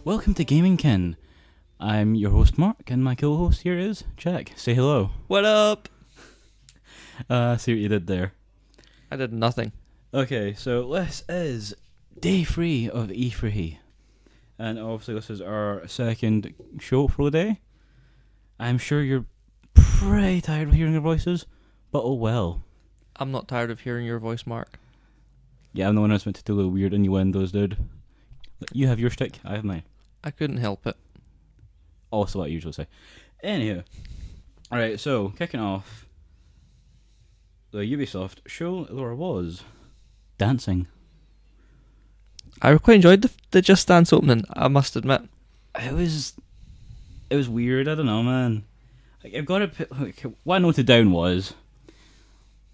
Welcome to Gaming Kin. I'm your host Mark, and my co-host here is Jack. Say hello. What up? See what you did there. I did nothing. Okay, so this is day 3 of E3, and obviously this is our second show for the day. I'm sure you're pretty tired of hearing our voices, but oh well. I'm not tired of hearing your voice, Mark. Yeah, I'm the one that's meant to do the weird innuendos, dude. You have your stick, I have mine. I couldn't help it. Also what I usually say. Anywho. Alright, so, kicking off, the Ubisoft show there was dancing. I quite enjoyed the Just Dance opening, I must admit. It was weird, I don't know, man. Like, I've got to put, like, what I noted down was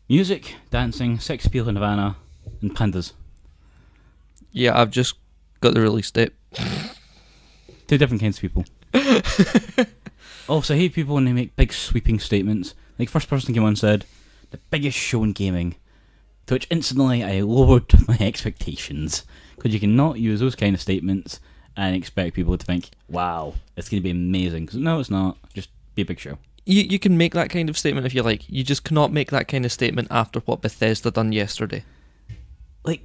music, dancing, sex appeal in Havana, and pandas. Yeah, I've just got the release date. Two different kinds of people. Also, I hate people when they make big sweeping statements. Like, first person came on and said, the biggest show in gaming. To which instantly I lowered my expectations. Because you cannot use those kind of statements and expect people to think, wow, it's going to be amazing. Because no, it's not. Just be a big show. You can make that kind of statement if you like. You just cannot make that kind of statement after what Bethesda done yesterday. Like,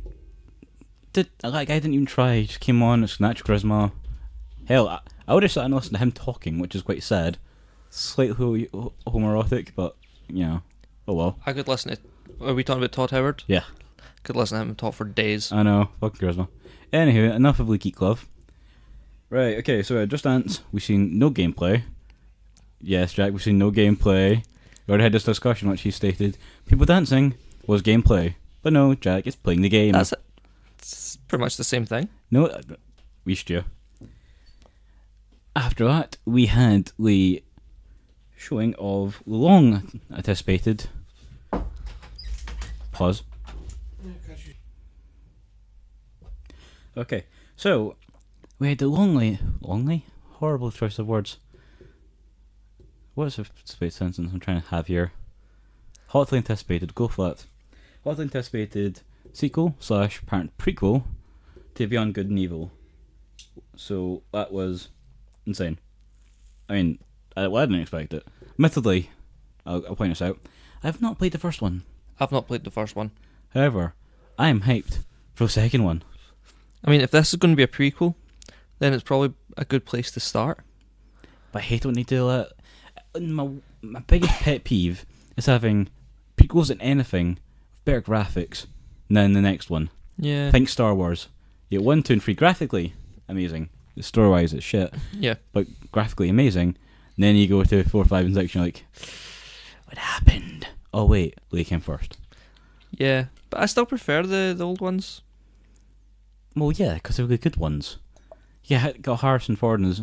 I didn't even try. He just came on, it's natural charisma. Hell, I would have sat and listened to him talking, which is quite sad. Slightly homoerotic, but, you know, oh well. I could listen to... Are we talking about Todd Howard? Yeah. Could listen to him talk for days. I know, fucking charisma. Anywho, enough of Leaky Glove. Right, okay, so Just Dance, we've seen no gameplay. Yes, Jack, we've seen no gameplay. We already had this discussion, which he stated, people dancing was gameplay. But no, Jack, it's playing the game. It's pretty much the same thing. No, we should. After that, we had the showing of long anticipated. Pause. Okay, so we had the lonely, horrible choice of words. What is the space sentence I'm trying to have here? Hotly anticipated. Go for that. Hotly anticipated sequel / apparent prequel to Beyond Good and Evil. So that was insane. I mean, I didn't expect it. Admittedly, I'll point this out, I have not played the first one. I've not played the first one. However, I am hyped for the second one. I mean, if this is going to be a prequel, then it's probably a good place to start. But I hate when they do that. My biggest pet peeve is having prequels in anything with better graphics than the next one. Yeah. Think Star Wars. You get 1, 2, and 3 graphically amazing. Story-wise, it's shit. Yeah. But graphically amazing. And then you go to 4, 5, and 6, and you're like, what happened? Oh, wait. They came first. Yeah. But I still prefer the old ones. Well, yeah, because they were the good ones. Yeah, got Harrison Ford in his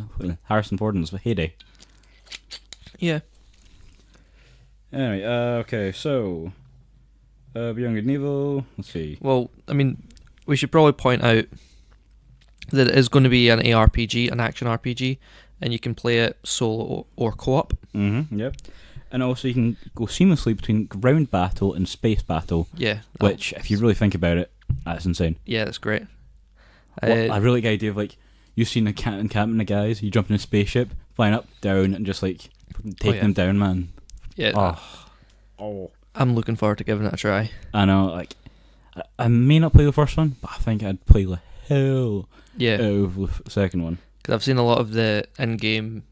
heyday. Yeah. Anyway, okay, so Beyond Good and Evil, let's see. Well, I mean, we should probably point out that it is going to be an ARPG, an action RPG, and you can play it solo or co-op. Yep. And also you can go seamlessly between ground battle and space battle. Yeah. Which, if you really think about it, that's insane. Yeah, that's great. I really like the idea of, like, you've seen a camping the guys, you jump in a spaceship, flying up, down, and just, like, taking them down, man. Yeah. Oh. I'm looking forward to giving it a try. I know, like, I may not play the first one, but I think I'd play the hell out of the second one. Because I've seen a lot of the in-game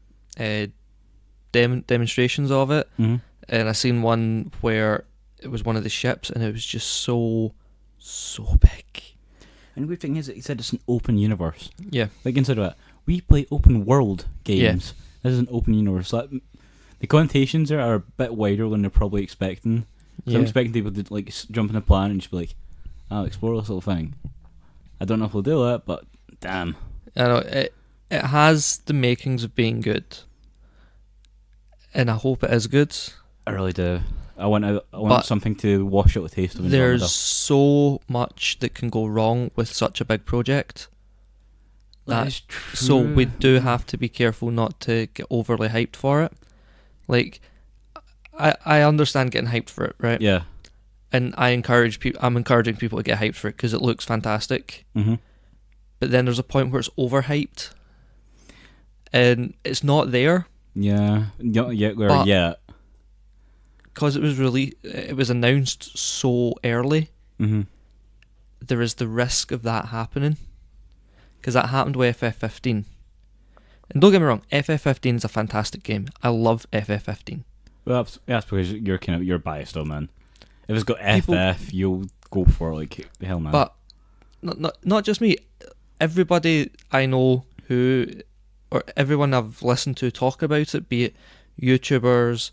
demonstrations of it, and I seen one where it was one of the ships, and it was just so big. And the weird thing is that he said it's an open universe. Yeah. Like, consider that. We play open world games. Yeah. This is an open universe. So the connotations there are a bit wider than they're probably expecting. So I'm expecting people to, like, jump in a planet and just be like, I'll explore this little thing. I don't know if we'll do that, but damn. I know. it has the makings of being good, and I hope it is good. I really do. I want But something to wash out the taste of Andromeda. There's so much that can go wrong with such a big project. That is true. So we do have to be careful not to get overly hyped for it. Like, I understand getting hyped for it, right? Yeah. And I'm encouraging people to get hyped for it because it looks fantastic. Mm-hmm. But then there's a point where it's overhyped, and it's not there. Yeah. Yeah. But- Yeah. Because it was announced so early. Mm-hmm. There is the risk of that happening, because that happened with FF15. And don't get me wrong, FF15 is a fantastic game. I love FF15. Well, that's because you're biased, though, man. If it's got People- FF, you'll go for it like the hell, man. But not just me. Everybody I know or everyone I've listened to talk about it, be it YouTubers,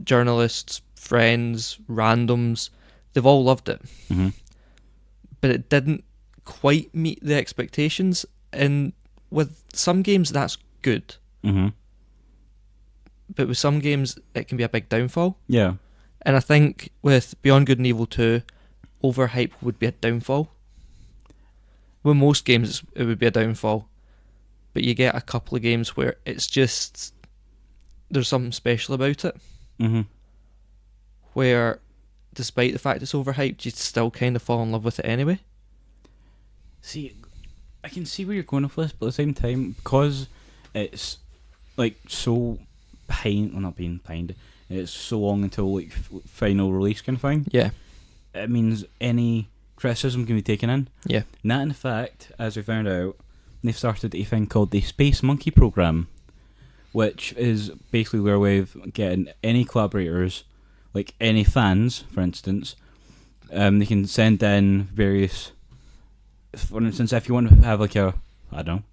journalists, friends, randoms, they've all loved it. Mm-hmm. But it didn't quite meet the expectations. And with some games, that's good. Mm-hmm. But with some games, it can be a big downfall. Yeah. And I think with Beyond Good and Evil 2, overhype would be a downfall. With most games, it would be a downfall. But you get a couple of games where it's just, there's something special about it. Mm-hmm. Where, despite the fact it's overhyped, you still kind of fall in love with it anyway. See, I can see where you're going with this, but at the same time, because it's like so behind, well, not being behind, it's so long until like final release kind of thing. Yeah. It means any criticism can be taken in. Yeah. And that, in fact, as we found out, they've started a thing called the Space Monkey Program, which is basically where we've getting any collaborators, like any fans, for instance, they can send in various. For instance, if you want to have like a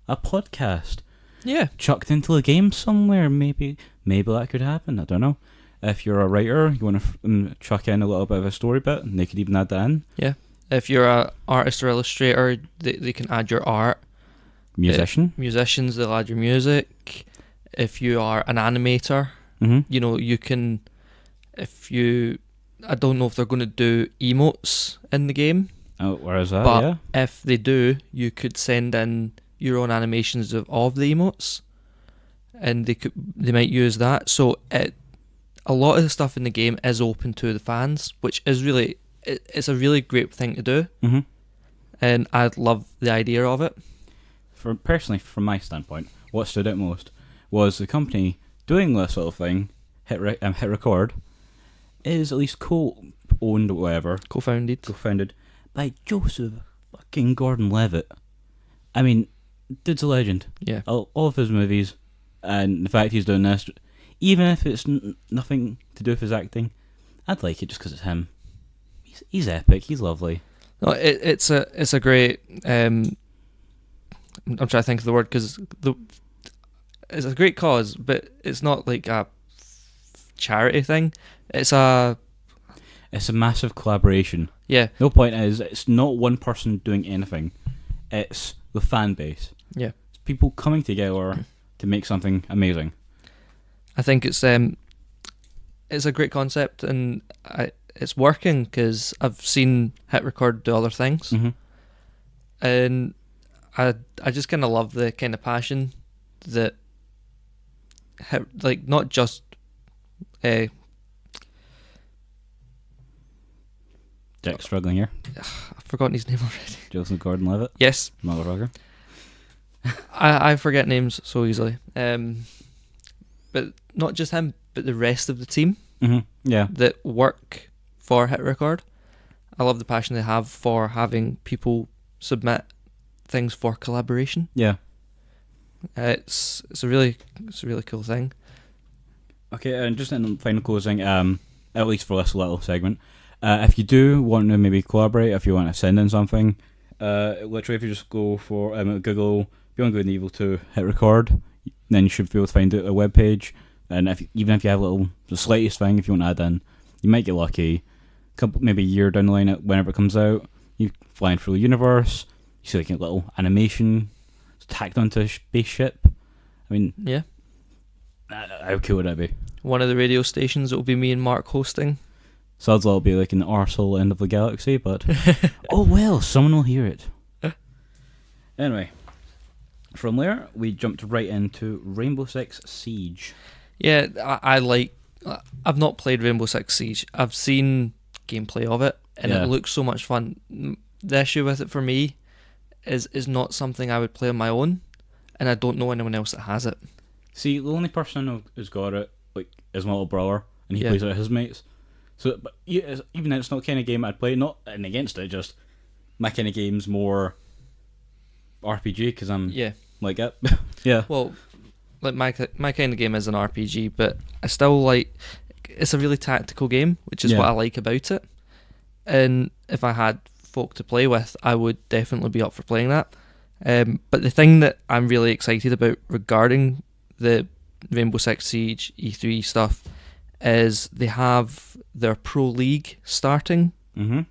podcast Yeah. chucked into a game somewhere, maybe that could happen. I don't know. If you're a writer, you want to chuck in a little bit of a story bit, and they could even add that in. Yeah. If you're an artist or illustrator, they can add your art. Musician. Musicians, they'll add your music. If you are an animator, Mm-hmm. you can. I don't know if they're going to do emotes in the game, Oh, where is that? but Yeah. if they do, you could send in your own animations of the emotes, and they might use that. So a lot of the stuff in the game is open to the fans, which is really it's a really great thing to do, Mm-hmm. and I love the idea of it. Personally, from my standpoint, what stood out most was the company doing this sort of thing, hit record, is at least co-owned or whatever, Co-founded. by Joseph fucking Gordon-Levitt. I mean, dude's a legend. Yeah. All of his movies, and the fact he's doing this, even if it's nothing to do with his acting, I'd like it just because it's him. He's epic. He's lovely. No, it's a great. I'm trying to think of the word because it's a great cause, but it's not like a charity thing. It's a massive collaboration. yeah. The whole point is, it's not one person doing anything. It's the fan base. Yeah. It's people coming together to make something amazing. I think it's a great concept, and it's working because I've seen Hit Record do other things, Mm-hmm. and I just kind of love the kind of passion that like not just Jack's struggling here. I've forgotten his name already. Joseph Gordon-Levitt. Yes, Motherfucker. I forget names so easily. But not just him, but the rest of the team Mm-hmm. Yeah. that work for Hit Record. I love the passion they have for having people submit things for collaboration. Yeah. It's a really cool thing. Okay, and just in final closing, at least for this little segment, if you do want to maybe collaborate, if you want to send in something, literally if you just go for Google Beyond Good and Evil 2 Hit Record, then you should be able to find a webpage. And even if you have the slightest thing, if you want to add in, you might get lucky. Maybe a year down the line, whenever it comes out, you flying through the universe, you see like a little animation tacked onto a spaceship. I mean, Yeah. how cool would that be? One of the radio stations it will be me and Mark hosting. Sounds like it'll be like an arsehole end of the galaxy, but oh well, someone will hear it. Anyway, from there we jumped right into Rainbow Six Siege. Yeah, I've not played Rainbow Six Siege. I've seen gameplay of it, and Yeah. it looks so much fun. The issue with it for me is not something I would play on my own, and I don't know anyone else that has it. See, the only person I know who's got it is my little brother, and he Yeah. plays it with his mates. So, but yeah, even though it's not the kind of game I'd play, not and against it, just my kind of game's more RPG because I'm Yeah. like it. Yeah. Well, like my kind of game is an RPG, but I still like. It's a really tactical game, which is Yeah. what I like about it. And if I had folk to play with, I would definitely be up for playing that. But the thing that I'm really excited about regarding the Rainbow Six Siege E3 stuff is they have their Pro League starting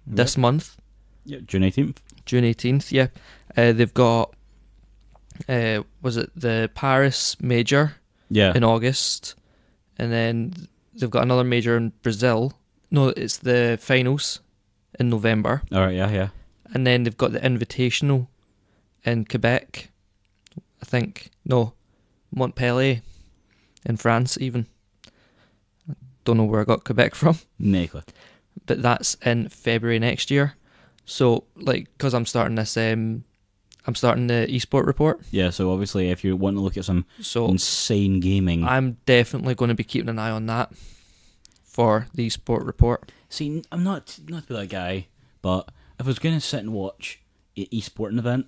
this month, Yeah, June 18th. June 18th. Yeah, they've got was it the Paris Major Yeah. in August, and then they've got another major in Brazil. No, it's the finals in November, All right. Yeah. and then they've got the Invitational in Quebec. I think no, Montpellier in France even. I don't know where I got Quebec from, Nakely. but that's in February next year. So like, because I'm starting this, I'm starting the esport report. Yeah. So obviously, if you want to look at some So insane gaming, I'm definitely going to be keeping an eye on that for the esport report. see, I'm not to be that guy, but if I was going to sit and watch an esporting event,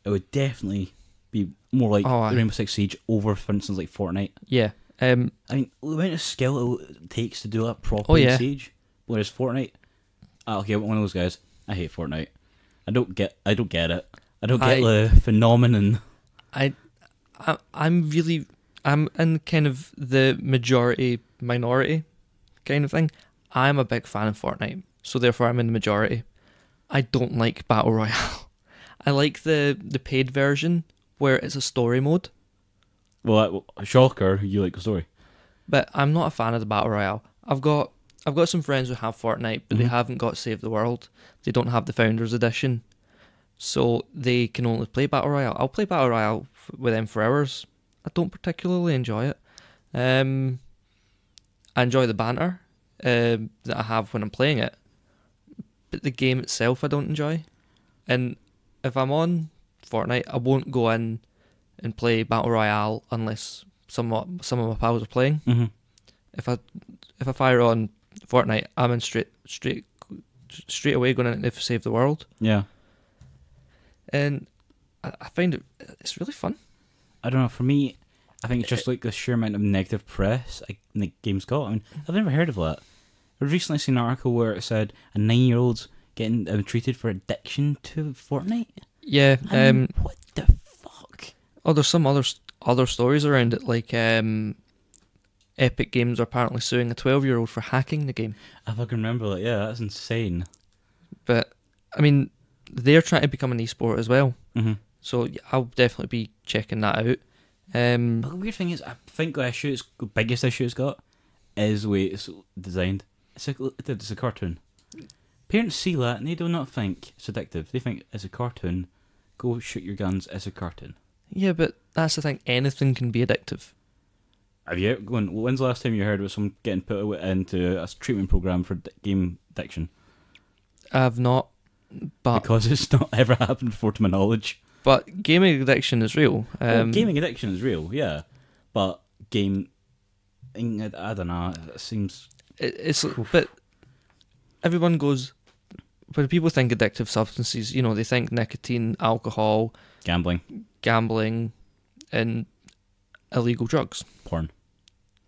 it would definitely be more like Oh, aye. Rainbow Six Siege over, for instance, like Fortnite. Yeah. I mean, the amount of skill it takes to do that properly Oh, yeah. in Siege, whereas Fortnite, okay, I'm one of those guys. I hate Fortnite. I don't get it. I don't get the phenomenon. I'm in kind of the majority minority kind of thing. I'm a big fan of Fortnite, so therefore I'm in the majority. I don't like Battle Royale. I like the paid version where it's a story mode, Well, shocker, you like the story. but I'm not a fan of the Battle Royale. I've got some friends who have Fortnite, but they haven't got Save the World. They don't have the Founders Edition, so they can only play Battle Royale. I'll play Battle Royale with them for hours. I don't particularly enjoy it. I enjoy the banter that I have when I'm playing it, but the game itself I don't enjoy. And if I'm on Fortnite, I won't go in and play Battle Royale unless some of my pals are playing. Mm-hmm. If I fire on Fortnite, I'm in straight away going in to save the world, Yeah. and I find it's really fun. I don't know. For me, I think it's just like the sheer amount of negative press the game's got. I mean, I've never heard of that. I've recently seen an article where it said a 9-year-old's getting treated for addiction to Fortnite. Yeah. I mean, what the fuck? Oh, there's some other stories around it, like Epic Games are apparently suing a 12-year-old for hacking the game. I fucking remember that. Yeah, that's insane. But I mean, they're trying to become an esport as well, Mm-hmm. so yeah, I'll definitely be checking that out. But the weird thing is, I think the biggest issue it's got is the way it's designed. It's a cartoon. Parents see that and they do not think it's addictive. They think it's a cartoon. Go shoot your guns. It's a cartoon. Yeah, but that's the thing. Anything can be addictive. When's the last time you heard of someone getting put into a treatment program for game addiction? I've not, but Because it's not ever happened before, to my knowledge. but gaming addiction is real. Gaming addiction is real, yeah, but I don't know. It seems It's but everyone goes when people think addictive substances, they think nicotine, alcohol, gambling, and illegal drugs. porn.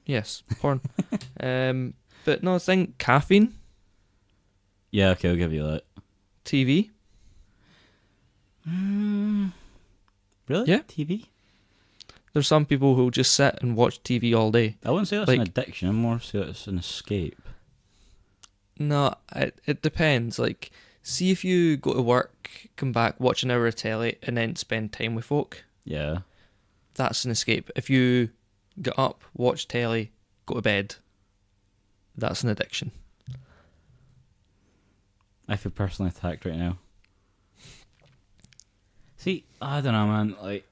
Yes, porn. But no, I think caffeine, Yeah, okay, I'll give you that. TV. Really? Yeah. TV? There's some people who just sit and watch TV all day. I wouldn't say that's an Like- addiction. I'm more say it's an escape. No, it depends. Like, see if you go to work, come back, watch an hour of telly, and then spend time with folk. Yeah. That's an escape. If you get up, watch telly, go to bed, that's an addiction. I feel personally attacked right now. See, I don't know, man. Like,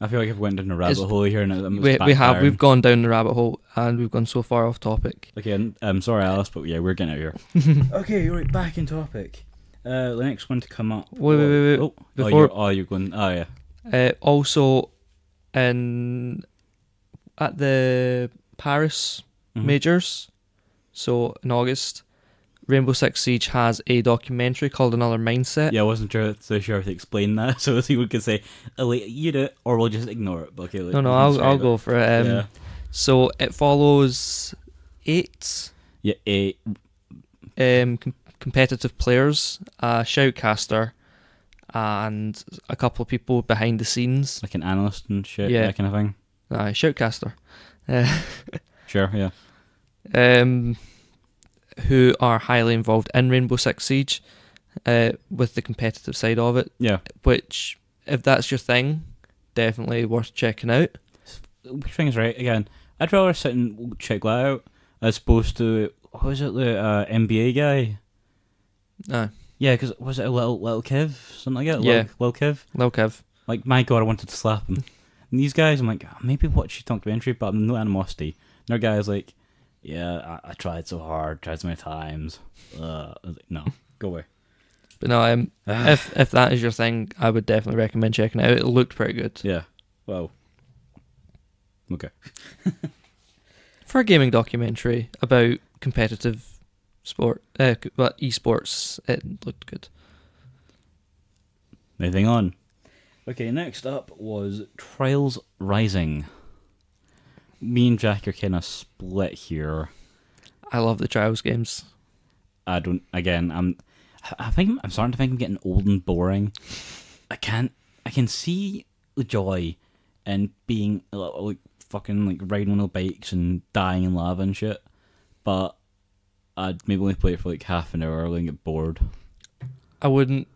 I feel like I've went down a rabbit hole here, and We've gone down the rabbit hole, and we've gone so far off topic. Okay, I'm sorry, Alice, but yeah, we're getting out of here. Okay, right, back in topic. The next one to come up. Wait. Oh, Before, you're going. Oh yeah. Also, at the Paris majors, so in August, Rainbow Six Siege has a documentary called Another Mindset. Yeah, I wasn't so sure to explain that, so we could say, "Oh, wait, you do it," or we'll just ignore it. But okay, No, I'll go for it. Yeah. So it follows 8. Yeah, 8. Competitive players, a shoutcaster, and a couple of people behind the scenes. Like an analyst and shit, Yeah. that kind of thing. Shoutcaster. Sure, yeah. Who are highly involved in Rainbow Six Siege, with the competitive side of it. Yeah. Which, if that's your thing, definitely worth checking out. Which thing's right? Again, I'd rather sit and check that out as opposed to, what was it, the NBA guy? Yeah, because was it a little Kev? Something like that? Yeah. Lil Kev? Lil Kev. Like, my god, I wanted to slap him. And these guys, I'm like, maybe watch your documentary, but I'm no animosity. And our guy's like, yeah, I tried so hard, tried so many times. I was like, no, go away. But no, if that is your thing, I would definitely recommend checking it out. It looked pretty good. Yeah. Well. Okay. For a gaming documentary about competitive sport, esports, it looked good. Moving on. Okay, next up was Trials Rising. Me and Jack are kind of split here. I love the Trials games. I think I'm starting to think I'm getting old and boring. I can see the joy in being like fucking like riding on the bikes and dying in lava and shit, but I'd maybe only play it for like half an hour and get bored. I wouldn't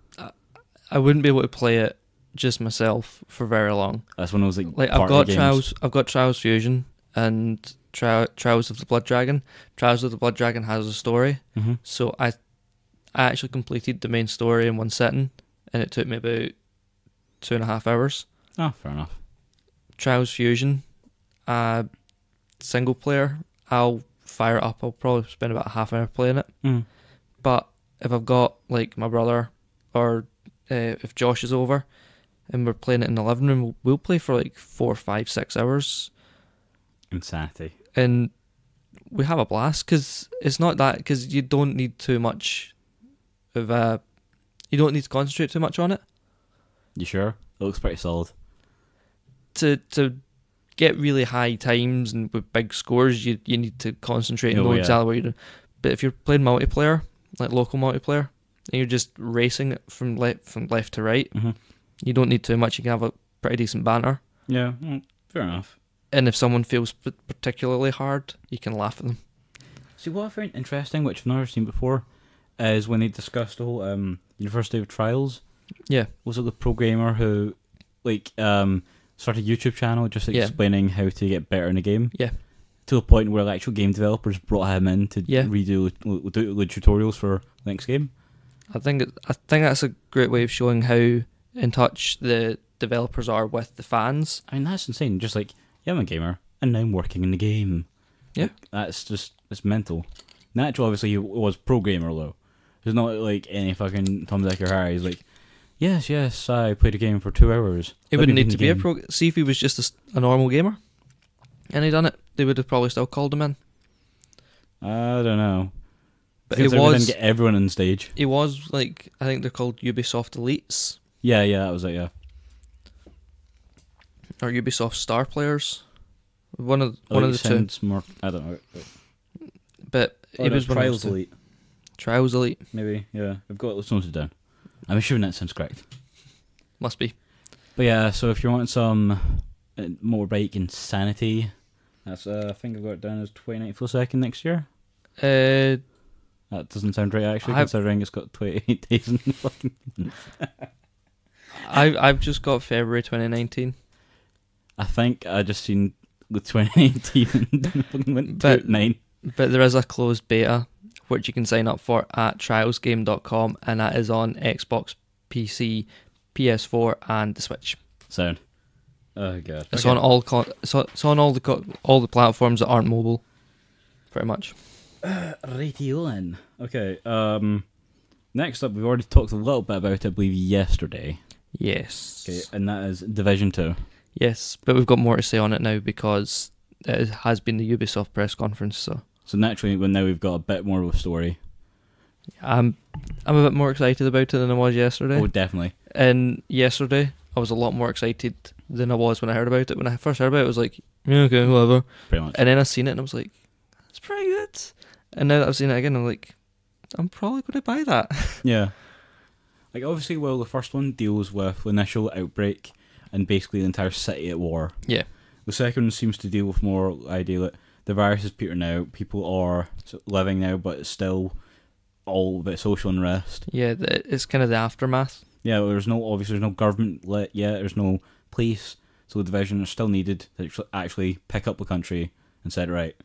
be able to play it just myself for very long. That's when I was like I've got Trials Fusion and Trials of the Blood Dragon. Trials of the Blood Dragon has a story, so I actually completed the main story in one sitting, and it took me about 2.5 hours. Oh, fair enough. Trials Fusion, single player, I'll fire it up. I'll probably spend about half an hour playing it. But if I've got like my brother or if Josh is over and we're playing it in the living room, we'll play for like 4, 5, 6 hours. Insanity. And we have a blast because it's not that, because you don't need too much of you don't need to concentrate too much on it. You sure? It looks pretty solid. To get really high times and with big scores, you need to concentrate and know exactly what you're doing. But if you're playing multiplayer, like local multiplayer, and you're just racing it from left to right, you don't need too much. You can have a pretty decent banter. Yeah, fair enough. And if someone feels particularly hard, you can laugh at them. See, what I found interesting, which I've never seen before, is when they discussed the whole University of Trials. Yeah. Was it the programmer who, like, started a YouTube channel just explaining how to get better in the game? Yeah. To the point where the actual game developers brought him in to redo the tutorials for the next game. I think that's a great way of showing how in touch the developers are with the fans. I mean, that's insane. Just like, yeah, I'm a gamer, and now I'm working in the game. Yeah. Like, it's mental. Naturally, obviously, he was pro gamer, though. There's not like any fucking Tom, Dick, or Harry. He's like, yes, I played a game for 2 hours. He wouldn't need to be a pro. See, if he was just a normal gamer and he'd done it, they would have probably still called him in. I don't know. But because they didn't get everyone on stage. He was like, I think they're called Ubisoft Elites. Yeah, that was it, yeah. Or Ubisoft Star Players. One of the two. More, I don't know. But it was Trials Elite. Trials Elite. Maybe, yeah. I've got it noted down. I'm assuming that sounds correct. Must be. But yeah, so if you want some motorbike insanity, that's I think I've got it down as 29th for a second next year. That doesn't sound right actually, considering it's got 28 days in the fucking month. I've just got February 2019. I think I just seen the 2019 and fucking went to 9. But there is a closed beta which you can sign up for at trialsgame.com, and that is on Xbox, PC, PS4, and the Switch. Sound. Oh god. It's Okay. on it's on all the platforms that aren't mobile, pretty much. Righty on. Okay. Next up, we've already talked a little bit about it, I believe, yesterday. Yes. Okay, and that is Division 2. Yes, but we've got more to say on it now because it has been the Ubisoft press conference. So naturally, now we've got a bit more of a story. I'm a bit more excited about it than I was yesterday. Oh, definitely. And yesterday, I was a lot more excited than I was when I heard about it. When I first heard about it, I was like, yeah, okay, whatever. Pretty much. And then I seen it and I was like, that's pretty good. And now that I've seen it again, I'm like, I'm probably going to buy that. Yeah. Like, obviously, well, the first one deals with the initial outbreak and basically the entire city at war. Yeah. The second one seems to deal with more idea that the virus is petering out, people are living now, but it's still all about social unrest. Yeah, it's kind of the aftermath. Yeah, well, there's no government lit yet, there's no police, so the Division are still needed to actually pick up the country and set it right.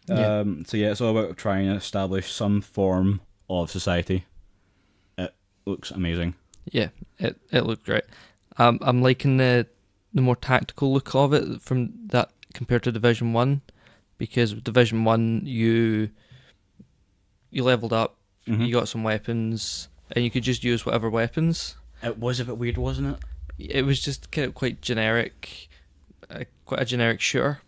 Yeah. So yeah, it's all about trying to establish some form of society. It looks amazing. Yeah, it looked great. I'm liking the more tactical look of it from that compared to Division 1, because with Division 1 you leveled up, you got some weapons, and you could just use whatever weapons. It was a bit weird, wasn't it? It was just kind of quite generic, quite a generic shooter,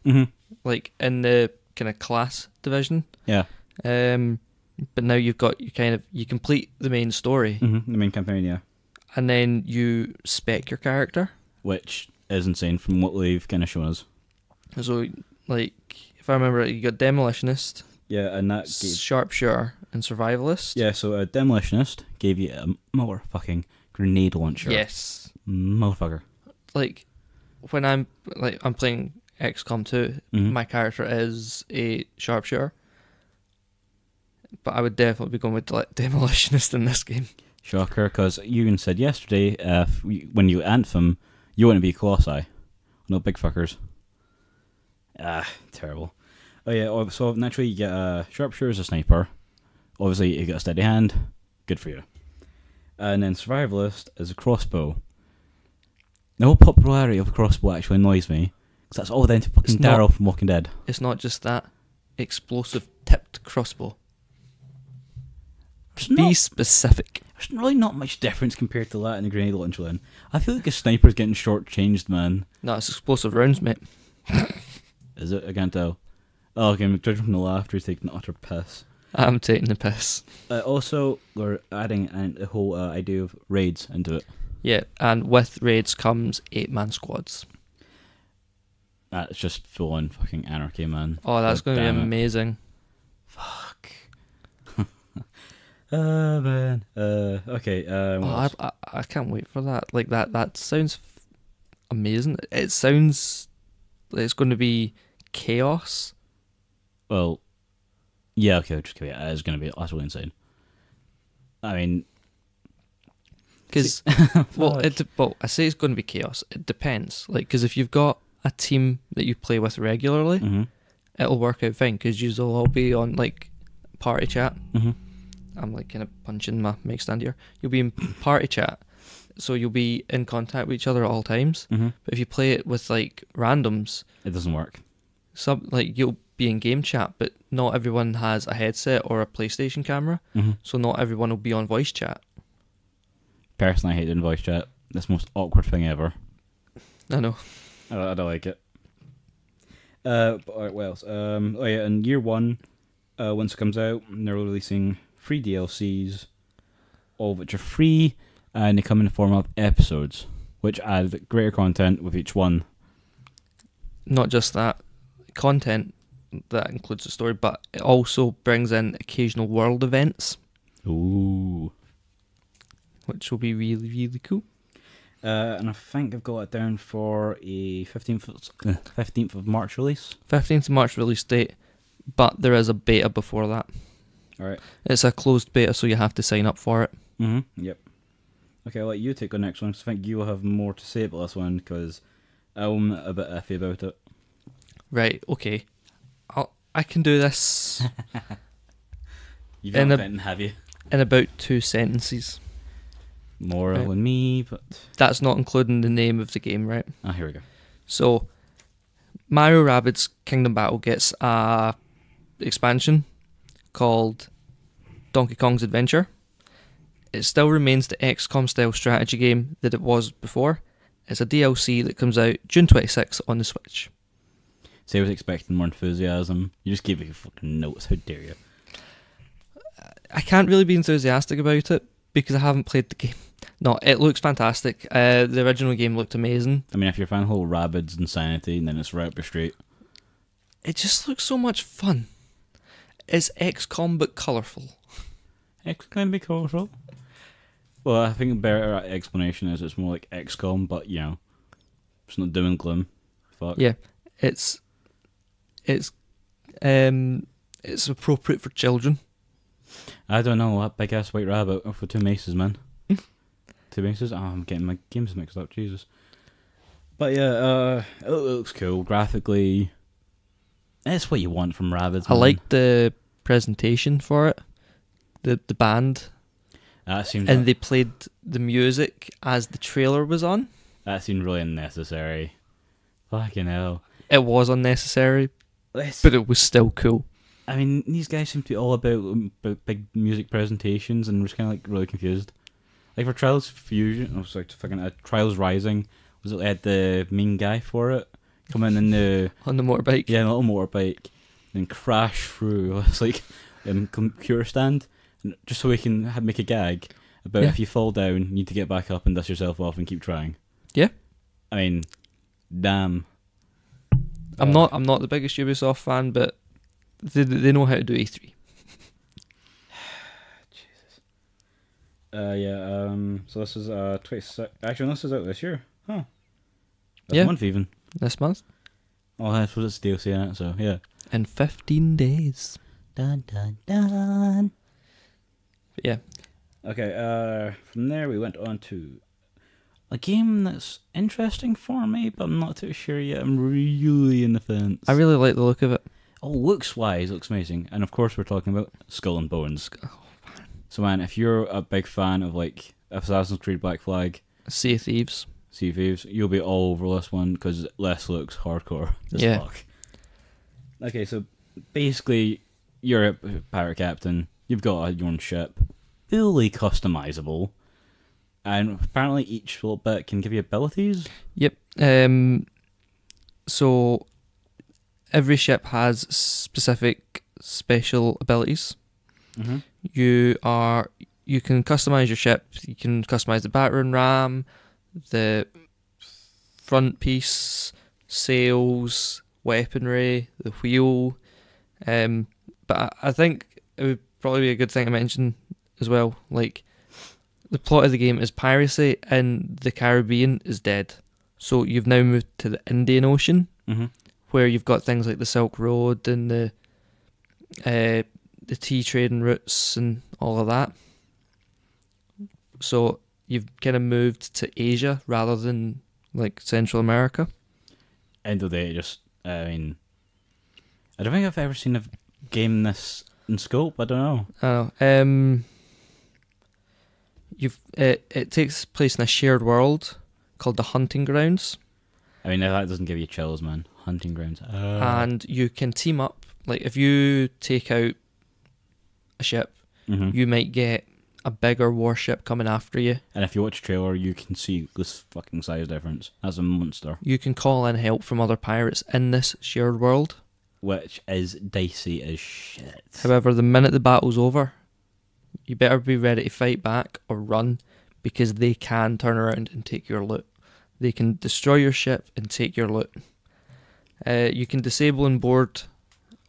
like in the kind of class division. Yeah. But now you complete the main story, The main campaign, yeah. and then you spec your character. Which is insane from what they've kind of shown us. So, like, if I remember right, you got Demolitionist, Yeah, and that gave... Sharpshooter, and Survivalist. Yeah, so a Demolitionist gave you a motherfucking grenade launcher. Yes. Motherfucker. Like, when I'm playing XCOM 2, my character is a Sharpshooter. But I would definitely be going with Demolitionist in this game. Shocker, because you even said yesterday, when you Anthem, you want to be Colossi. No big fuckers. Terrible. Oh yeah, so naturally you get a Sharpshooter as a sniper. Obviously you get a steady hand. Good for you. And then Survivalist is a crossbow. The whole popularity of the crossbow actually annoys me, because that's all down to fucking Daryl from Walking Dead. It's not just that. Explosive tipped crossbow. Be specific. There's really not much difference compared to that in the grenade launcher then. I feel like a sniper's getting shortchanged, man. No, it's explosive rounds, mate. Is it? I can't tell. Oh, okay, judging from the laughter, he's taking an utter piss. I'm taking the piss. Also, we're adding the whole idea of raids into it. Yeah, and with raids comes 8-man squads. That's just full on fucking anarchy, man. Oh, that's going to be amazing. Fuck. Man. Okay. I can't wait for that. Like that sounds amazing. It sounds like it's going to be chaos. Well, yeah. Okay, just kidding. It is going to be utterly insane. I mean, because I say it's going to be chaos. It depends. Like, because if you've got a team that you play with regularly, it'll work out fine. Because you'll all be on like party chat. I'm like kind of punching my mic stand here. You'll be in party chat, so you'll be in contact with each other at all times. But if you play it with like randoms, it doesn't work. You'll be in game chat, but not everyone has a headset or a PlayStation camera, so not everyone will be on voice chat. Personally, I hate doing voice chat. That's the most awkward thing ever. I know. I don't like it. But alright, what else? Oh yeah, in year one, once it comes out, they're releasing 3 DLCs, all of which are free, and they come in the form of episodes, which add greater content with each one. Not just that, content that includes the story, but it also brings in occasional world events. Ooh. Which will be really, really cool. And I think I've got it down for a 15th of March release. 15th of March release date, but there is a beta before that. Alright. It's a closed beta, so you have to sign up for it. Yep. Okay, I'll let you take the next one, because I think you will have more to say about this one, because I'm a bit iffy about it. Right, okay. I can do this You've In not a- been, have you? in about 2 sentences. More Right. than me, but... That's not including the name of the game, right? Ah, here we go. So, Mario Rabbids Kingdom Battle gets a expansion called Donkey Kong's Adventure. It still remains the XCOM style strategy game that it was before. It's a DLC that comes out June 26th on the Switch. See, I was expecting more enthusiasm. You just gave me fucking notes. How dare you? I can't really be enthusiastic about it because I haven't played the game. No, it looks fantastic. The original game looked amazing. I mean, if you're a fan of whole Rabbids Insanity, then it's right up your street. It just looks so much fun. It's XCOM but colourful. X can be colourful. Well, I think a better explanation is it's more like XCOM, but, you know, it's not doom and gloom. Fuck. Yeah, it's appropriate for children. I don't know, that big ass white rabbit for 2 maces, man. 2 maces? Oh, I'm getting my games mixed up, Jesus. But yeah, it looks cool. Graphically, it's what you want from Rabbids, I man. like the presentation for it. The band. That seemed And they played the music as the trailer was on. that seemed really unnecessary. Fucking hell. It was unnecessary, Let's- but it was still cool. I mean, these guys seem to be all about big music presentations, and we're just kind of like really confused. Like for Trials Fusion, oh sorry, Trials Rising, was it they had the main guy for it come in the On the motorbike. a little motorbike, and crash through it's like computer stand, and just so we can make a gag about Yeah. if you fall down, you need to get back up and dust yourself off and keep trying. Yeah. I mean, damn. I'm not the biggest Ubisoft fan, but they know how to do E3. So this is 26. Actually, this is out this year, huh? This Yeah. month even. This month. Oh, I suppose it's DLC in it, so yeah. In 15 days. Dun dun dun. But yeah. Okay. From there we went on to a game that's interesting for me, but I'm not too sure yet. I'm really in the fence. I really like the look of it. Oh, looks wise, looks amazing, and of course we're talking about Skull and Bones. So man, if you're a big fan of like Assassin's Creed Black Flag, Sea of Thieves. Sea of Thieves, you'll be all over this one because this looks hardcore as Yeah. fuck. Okay, so basically you're a pirate captain. You've got your own ship, fully customizable, and apparently each little bit can give you abilities. Yep. So every ship has specific special abilities. Mm-hmm. You can customize your ship. You can customize the battering ram, the front piece, sails, weaponry, the wheel. But I think it would probably be a good thing to mention as well. Like, the plot of the game is piracy and the Caribbean is dead. So you've now moved to the Indian Ocean, Mm-hmm. where you've got things like the Silk Road and the tea trading routes and all of that. So you've kind of moved to Asia rather than like Central America. End of the day, I mean, I don't think I've ever seen a game this in scope. I don't know. I don't know. It takes place in a shared world called the Hunting Grounds, I mean, that doesn't give you chills, man. Hunting grounds. and you can team up. Like, if you take out a ship, Mhm. you might get a bigger warship coming after you. And if you watch trailer, you can see this fucking size difference. That's a monster, You can call in help from other pirates in this shared world. which is dicey as shit. However, the minute the battle's over, you better be ready to fight back or run, because they can turn around and take your loot. They can destroy your ship and take your loot. You can disable and board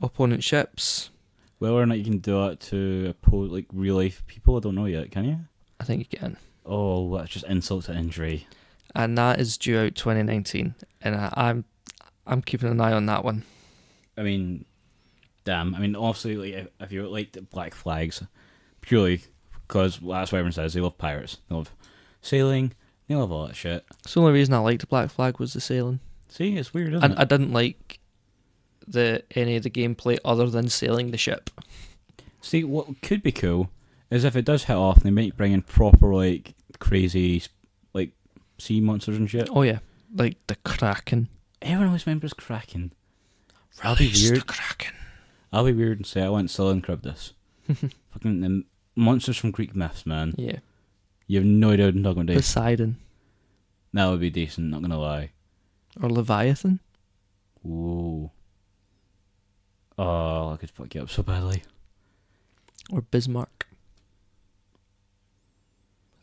opponent ships. Whether or not you can do that to like real life people, I don't know yet. Can you? I think you can. Oh, that's just insult to injury. And that is due out 2019, and I'm keeping an eye on that one. I mean, damn. I mean, obviously, like, if you like the Black Flags, purely because that's what everyone says, they love pirates. They love Sailing, they love all that shit. It's the only reason I liked Black Flag was the sailing. See, it's weird, isn't And it? I didn't like any of the gameplay other than sailing the ship. See, what could be cool is if it does hit off, they might bring in proper, like, crazy, like, sea monsters and shit. Oh yeah, like the Kraken. Everyone always remembers Kraken. I'll be Release the weird. Kraken. I'll be weird and say I went Sullen Charybdis. Fucking the monsters from Greek myths, man. Yeah. You have no idea what I'm talking about. Poseidon. That would be decent, not gonna lie. Or Leviathan. Ooh. Oh, I could fuck you up so badly. Or Bismarck.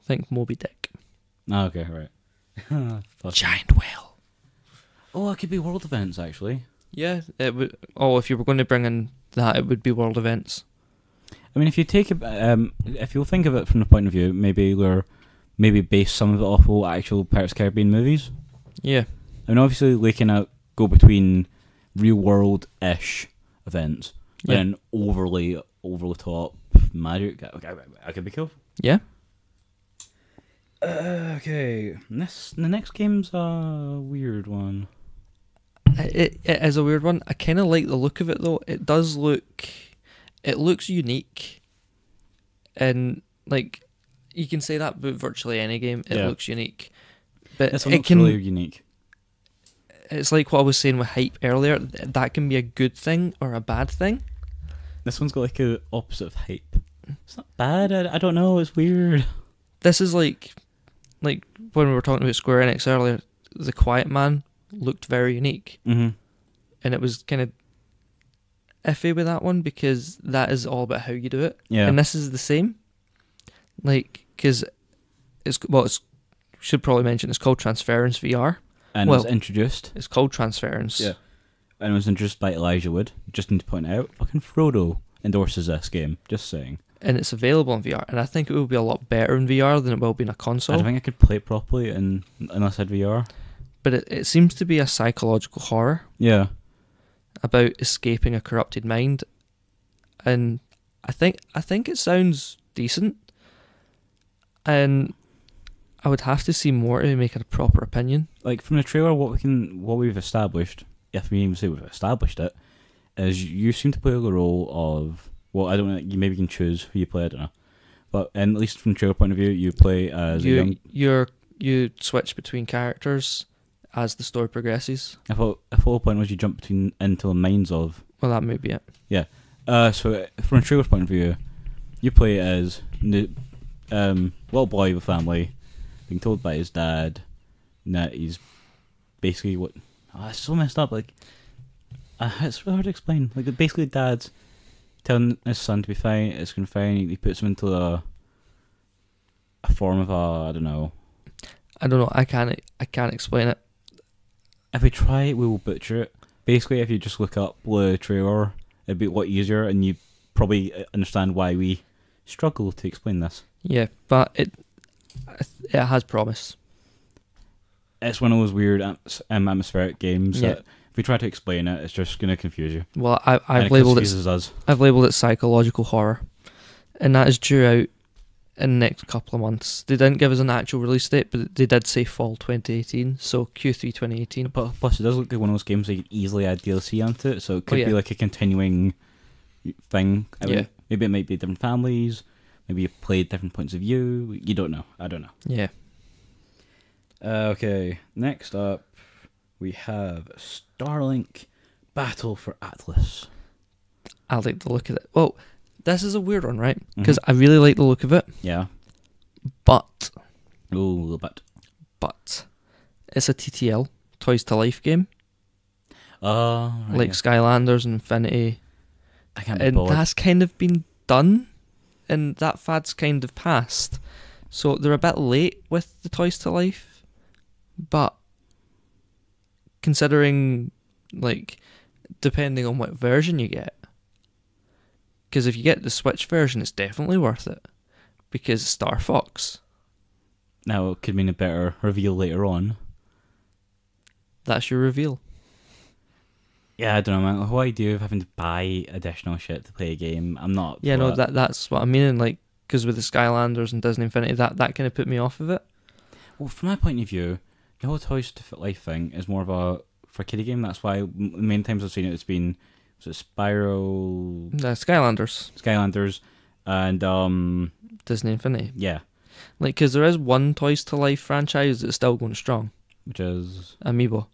I think Moby Dick. Oh, okay, right. Fuck. Giant whale. Oh, it could be world events, actually. Yeah, it would. Oh, if you were going to bring in that, it would be world events. I mean, if you take it, if you'll think of it from the point of view, maybe base some of it off of actual Pirates of the Caribbean movies. Yeah. I mean, obviously, they can go between real world-ish events, Yeah. and overly over the top magic. Okay, I could be cool. Yeah. Okay, the next game's a weird one. It is a weird one. I kind of like the look of it though. It does look. It looks unique, and like you can say that about virtually any game. It Yeah. looks unique, but This one it looks can. really unique. It's like what I was saying with hype earlier. That can be a good thing or a bad thing. This one's got like a opposite of hype. It's not bad. I don't know. It's weird. This is like when we were talking about Square Enix earlier. The Quiet Man looked very unique, Mm-hmm. and it was kind of iffy with that one because that is all about how you do it. Yeah. And this is the same. Like, because it's should probably mention it's called Transference VR. And it Well- was introduced. It's called Transference. Yeah. And it was introduced by Elijah Wood. Just need to point out, fucking Frodo endorses this game. Just saying. And it's available in VR, and I think it will be a lot better in VR than it will be in a I console. don't think I could play it properly unless I had VR. But it seems to be a psychological horror Yeah. about escaping a corrupted mind, and I think it sounds decent, and I would have to see more to make a proper opinion. Like from the trailer, what we've established, if we even say we've established it, is you seem to play the role of, well, I don't know, you maybe can choose who you play, I don't know, but at least from the trailer point of view, you play as a young. You switch between characters as the story progresses. I thought the whole point was you jump into the minds of. Well, that may be it. So from a trailer's point of view, you play as the little boy with a family, being told by his dad that he's basically what. Oh, it's so messed up. Like, it's really hard to explain. Like, basically, dad's telling his son to be fine. It's going to be fine. He puts him into a form of I don't know. I don't know. I can't explain it. If we try, we will butcher it. Basically, if you just look up the trailer, it'd be a lot easier, and you probably understand why we struggle to explain this. Yeah, but it has promise. It's one of those weird atmospheric games Yeah. that if we try to explain it, it's just going to confuse you. Well, And I've it labelled confuses us. I've labelled it psychological horror, and that is due out in the next couple of months. They didn't give us an actual release date, but they did say fall 2018, so Q3 2018. But plus, it does look like one of those games that you can easily add DLC onto it, so it could yeah. be like a continuing thing. I mean, Yeah. maybe it might be different families. Maybe you played different points of view. You don't know. I don't know. Yeah. Okay, next up, we have Starlink Battle for Atlas. I like the look of it. Well, this is a weird one, right? Because I really like the look of it, Yeah. but Ooh, a little bit. it's a TTL, Toys to Life game, Oh, right, like yeah. Skylanders and Infinity, I can't be and bored. that's kind of been done, and that fad's kind of passed. So they're a bit late with the Toys to Life, but considering, like, depending on what version you get, because if you get the Switch version, it's definitely worth it, because Star Fox, Now, it could mean a better reveal later on. that's your reveal. Yeah, I don't know, man. The whole idea of having to buy additional shit to play a game, I'm not. Yeah, for no, that's what I mean. Like, because with the Skylanders and Disney Infinity, that kind of put me off of it. Well, from my point of view, the whole Toys to Fit Life thing is more of a for a kiddie game. That's why the main times I've seen it, it's been was it Spyro, The Skylanders, Skylanders, and Disney Infinity. yeah, Like, because there is one Toys to Life franchise that's still going strong. which is Amiibo.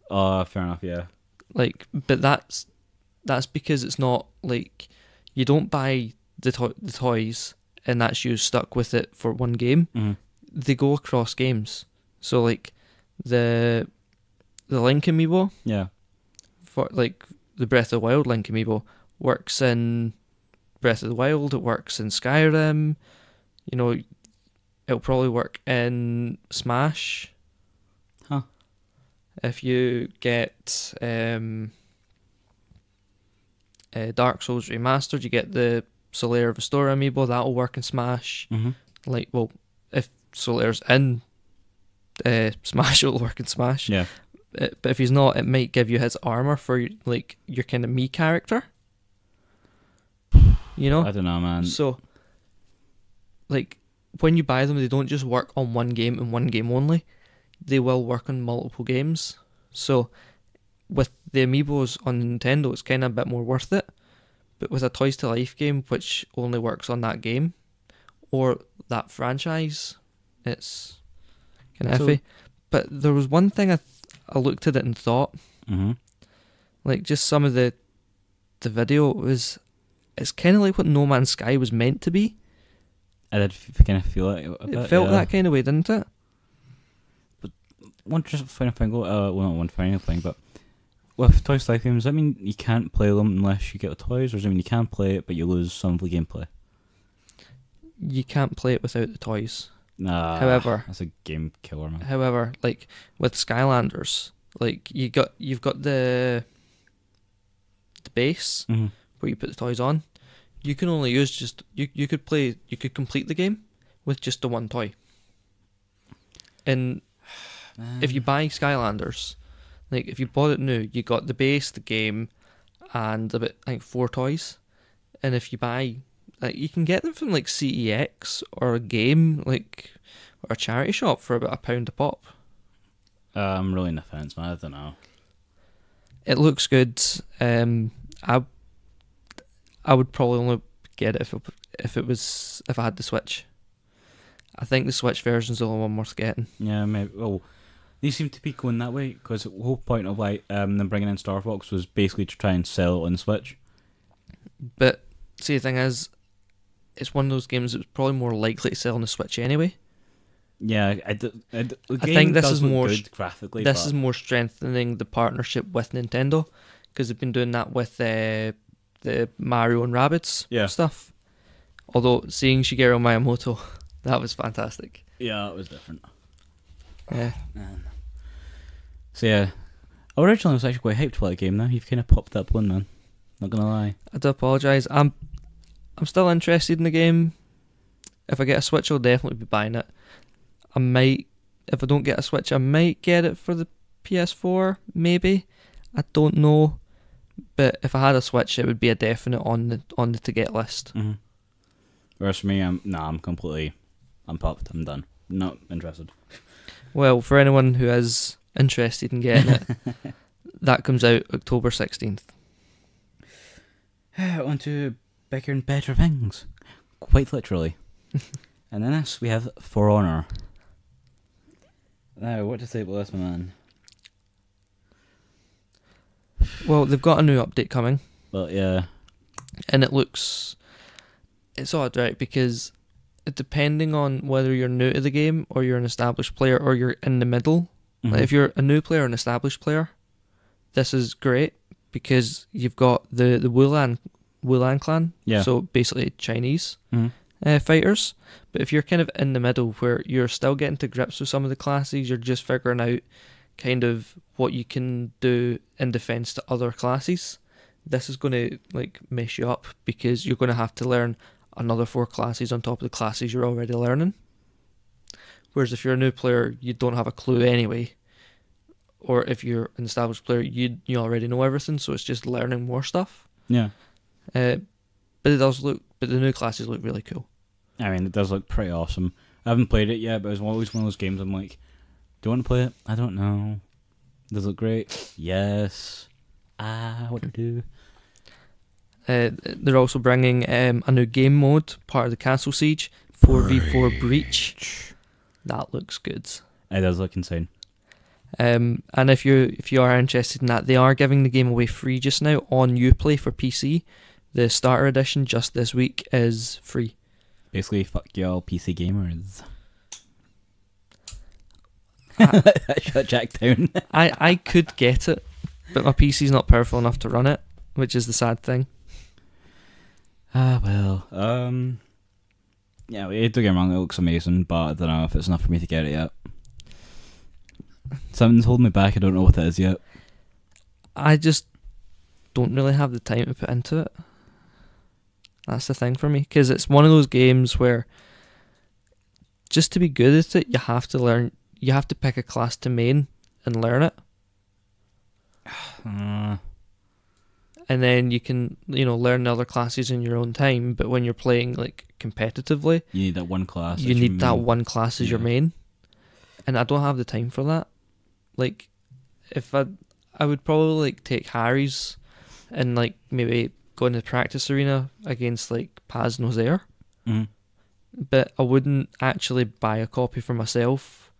fair enough, yeah. Like, but that's because it's not like you don't buy the toys and that's you stuck with it for one game. Mhm. They go across games. So like the Link Amiibo Yeah. for like the Breath of the Wild Link Amiibo works in Breath of the Wild. It works in Skyrim. You know, it'll probably work in Smash. Huh. If you get Dark Souls Remastered, you get the Solaire Vestora amiibo, that'll work in Smash. Mm-hmm. Like, well, if Solaire's in Smash, it'll work in Smash. Yeah. But if he's not, it might give you his armor for like your kind of Mii character. You know? I don't know, man. So, like, when you buy them, they don't just work on one game and one game only. They will work on multiple games. So, with the amiibos on Nintendo, it's kind of a bit more worth it. But with a Toys to Life game, which only works on that game or that franchise, it's kind of iffy. But there was one thing I looked at it and thought, Mm-hmm. like, just some of the video was, it's kind of like what No Man's Sky was meant to be. I did kind of feel it. It felt that kind of way, didn't it? One just final thing, well, not one final thing, but with Toys to Life games, does that mean you can't play them unless you get the toys, or does it mean you can play it but you lose some of the gameplay? You can't play it without the toys. Nah. However, that's a game killer, man. However, like with Skylanders, like you've got the base Mm-hmm. where you put the toys on. You can only use just you could complete the game with just the one toy. And if you buy Skylanders, like if you bought it new, you got the base, the game, and about I think 4 toys. And if you buy, like, you can get them from like CEX or a game like or a charity shop for about £1 a pop. I'm really in the fence, man. I don't know. It looks good. I would probably only get it if I had the Switch. I think the Switch version's the only one worth getting. Yeah, maybe. Well, they seem to be going that way because the whole point of like them bringing in Star Fox was basically to try and sell it on the Switch. But see, the thing is, it's one of those games that's probably more likely to sell on the Switch anyway. Yeah, I think this is more good graphically. This is more strengthening the partnership with Nintendo because they've been doing that with the Mario and Rabbids stuff. Although seeing Shigeru Miyamoto, that was fantastic. Yeah, it was different. Yeah. Man. So yeah, originally I was actually quite hyped for that game. Now you've kind of popped that one, man. Not gonna lie. I do apologise. I'm still interested in the game. If I get a Switch, I'll definitely be buying it. I might, if I don't get a Switch, I might get it for the PS4, maybe. I don't know. But if I had a Switch, it would be a definite on the to get list. Mm-hmm. Whereas for me, I'm popped. I'm done. Not interested. Well, for anyone who is interested in getting it, that comes out October 16th. On to bigger and better things. Quite literally. And then this, we have For Honor. Now, what to say about this, my man? Well, they've got a new update coming. Well, yeah. And it's odd, right? Because depending on whether you're new to the game or you're an established player or you're in the middle, Mm-hmm. like if you're a new player or an established player, this is great because you've got the Wulan clan, so basically Chinese fighters. But if you're kind of in the middle where you're still getting to grips with some of the classes, you're just figuring out kind of what you can do in defense to other classes, this is going to like mess you up because you're going to have to learn another 4 classes on top of the classes you're already learning. Whereas if you're a new player, you don't have a clue anyway. Or if you're an established player, you already know everything, so it's just learning more stuff. Yeah. But the new classes look really cool. I mean, it does look pretty awesome. I haven't played it yet, but it's always one of those games I'm like, do you want to play it? I don't know. Does it look great? Yes. What do I do? They're also bringing a new game mode, part of the Castle Siege, 4v4 Breach. That looks good. It does look insane. And if you are interested in that, they are giving the game away free just now on Uplay for PC. The starter edition just this week is free. Basically, fuck y'all PC gamers. Shut Jack down. I could get it, but my PC's not powerful enough to run it, which is the sad thing. Well. Yeah, don't get me wrong, it looks amazing, but I don't know if it's enough for me to get it yet. Something's holding me back, I don't know what that is yet. I just don't really have the time to put into it. That's the thing for me, because it's one of those games where just to be good at it, you have to pick a class to main and learn it. And then you can, learn the other classes in your own time, but when you're playing like competitively, you need that one class. You need that one class as your main. And I don't have the time for that. Like, if I would probably like take Harry's and like maybe go in the practice arena against like Paz Nozaire. Mm-hmm. But I wouldn't actually buy a copy for myself.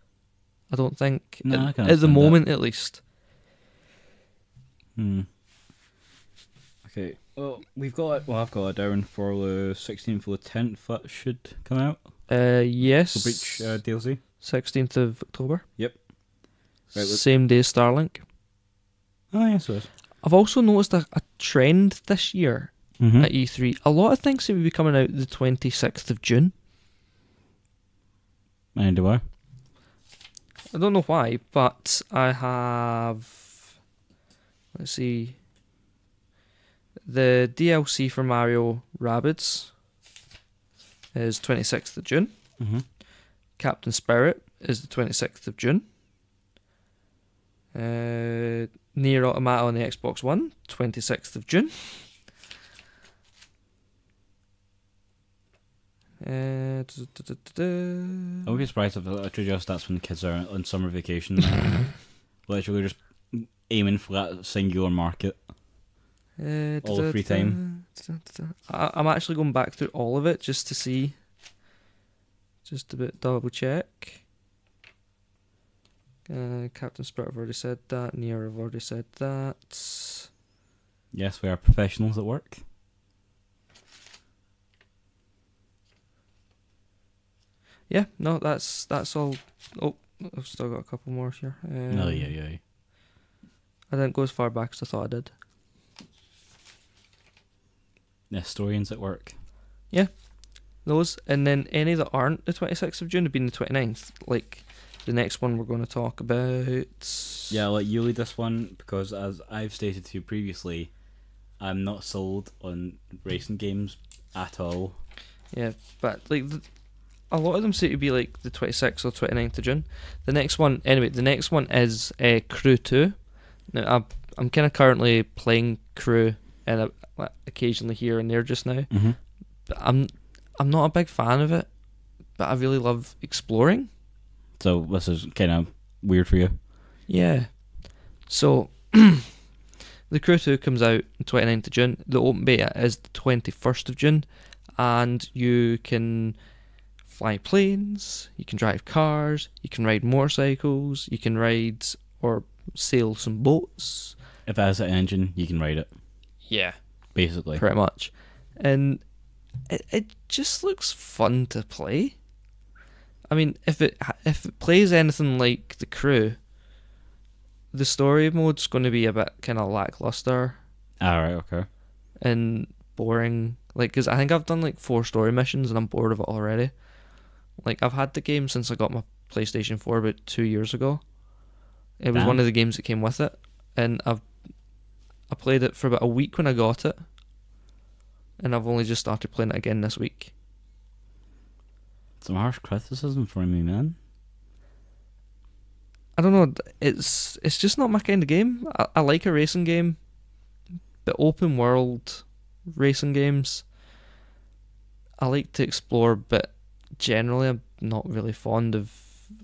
I don't think. No, at the moment, at least. Okay. Well, I've got it down for the 16th of the 10th. That should come out. Yes. The Breach DLC. 16th of October. Yep. Right, same day as Starlink. Oh yes, it is. I've also noticed a trend this year at E3. A lot of things seem to be coming out the 26th of June. And do I? I don't know why, but I have... Let's see. The DLC for Mario Rabbids is 26th of June. Mm-hmm. Captain Spirit is the 26th of June. Nier Automata on the Xbox One, 26th of June. I would be surprised if literally just that's when the kids are on summer vacation. Literally just aiming for that singular market. All the free time. I'm actually going back through all of it just to see. Just a bit double check. Captain Spirit, I've already said that. Nier, I've already said that. Yes, we are professionals at work. Yeah, no, that's all. Oh, I've still got a couple more here. Yeah. I didn't go as far back as I thought I did. Historians at work. Yeah, those. And then any that aren't the 26th of June have been the 29th. Like the next one we're going to talk about. Yeah, I'll let you lead this one because, as I've stated to you previously, I'm not sold on racing games at all. Yeah, but like a lot of them seem to be like the 26th or 29th of June. The next one is Crew 2. Now I'm kind of currently playing Crew and occasionally here and there just now. Mm-hmm. But I'm not a big fan of it, but I really love exploring. So this is kind of weird for you. Yeah. So the Crew 2 comes out on 29th of June. The open beta is the 21st of June, and you can fly planes, you can drive cars, you can ride motorcycles, you can ride or sail some boats. If it has an engine, you can ride it. Yeah. Basically. Pretty much. And it just looks fun to play. I mean, if it plays anything like The Crew, the story mode's going to be a bit kind of lackluster. Alright, okay. And boring. Like, because I think I've done like 4 story missions and I'm bored of it already. Like, I've had the game since I got my PlayStation 4 about 2 years ago. It was one of the games that came with it. And I played it for about a week when I got it. And I've only just started playing it again this week. Some harsh criticism for me, man. I don't know, it's just not my kind of game. I like a racing game, but open world racing games, I like to explore, but generally I'm not really fond of,